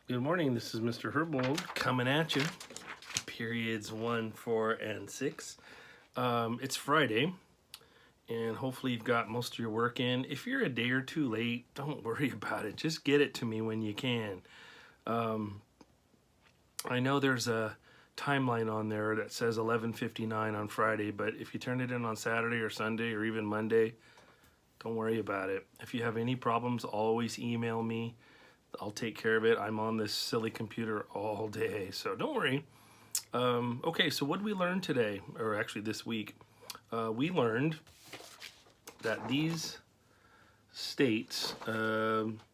Good morning. This is Mr. Herbold coming at you. Periods 1, 4, and 6. It's Friday, and hopefully you've got most of your work in. If you're a day or two late, don't worry about it. Just get it to me when you can. I know there's a timeline on there that says 11:59 on Friday, but if you turn it in on Saturday or Sunday or even Monday, don't worry about it. If you have any problems, always email me. I'll take care of it. I'm on this silly computer all day, so don't worry. Okay, so what did we learn today, or actually this week? We learned that these states,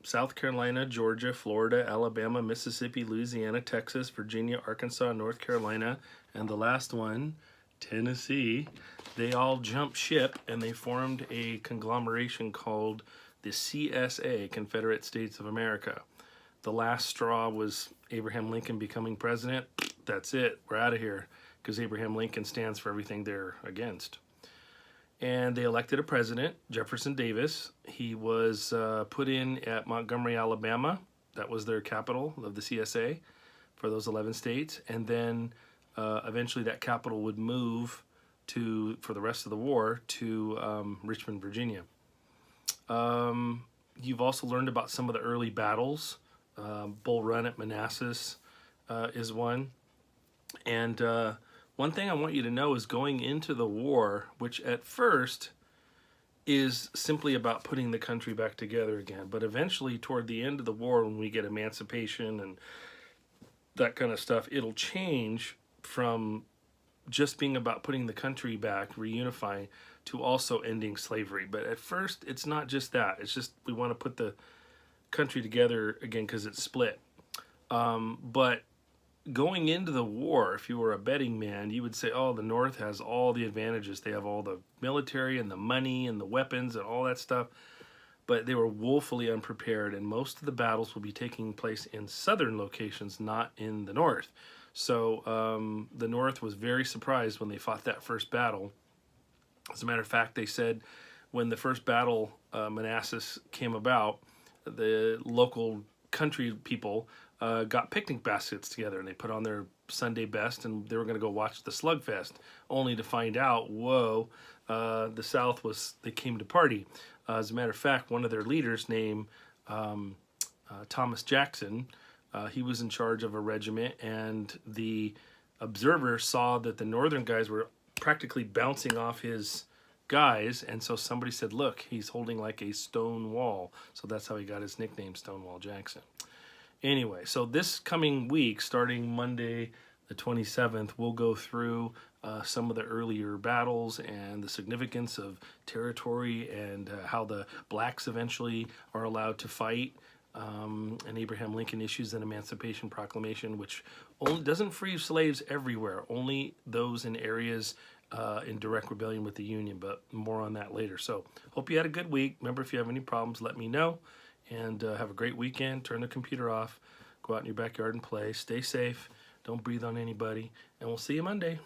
South Carolina, Georgia, Florida, Alabama, Mississippi, Louisiana, Texas, Virginia, Arkansas, North Carolina, and the last one, Tennessee, they all jumped ship and they formed a conglomeration called the CSA, Confederate States of America. The last straw was Abraham Lincoln becoming president. That's it. We're out of here, because Abraham Lincoln stands for everything they're against. And they elected a president, Jefferson Davis. He was put in at Montgomery, Alabama. That was their capital of the CSA for those 11 states. And then eventually that capital would move for the rest of the war, to Richmond, Virginia. You've also learned about some of the early battles. Bull Run at Manassas is one. And one thing I want you to know is going into the war, which at first is simply about putting the country back together again, but eventually toward the end of the war, when we get emancipation and that kind of stuff, it'll change from just being about putting the country back, reunifying, to also ending slavery. But at first, it's not just that. It's just we want to put the country together again because it's split. But going into the war, if you were a betting man, you would say, oh, the North has all the advantages. They have all the military and the money and the weapons and all that stuff. But they were woefully unprepared, and most of the battles will be taking place in southern locations, not in the North. So the North was very surprised when they fought that first battle. As a matter of fact, they said when the first battle, Manassas, came about, the local country people got picnic baskets together, and they put on their Sunday best, and they were going to go watch the slugfest, only to find out, whoa, the South they came to party. As a matter of fact, one of their leaders named Thomas Jackson, he was in charge of a regiment, and the observer saw that the northern guys were practically bouncing off his guys, and so somebody said, look, he's holding like a stone wall. So that's how he got his nickname, Stonewall Jackson. Anyway, so this coming week, starting Monday the 27th, we'll go through some of the earlier battles and the significance of territory, and how the blacks eventually are allowed to fight. And Abraham Lincoln issues an Emancipation Proclamation, which doesn't free slaves everywhere, only those in areas in direct rebellion with the Union, but more on that later. So hope you had a good week. Remember, if you have any problems, let me know, and have a great weekend. Turn the computer off, go out in your backyard and play. Stay safe, don't breathe on anybody, and we'll see you Monday.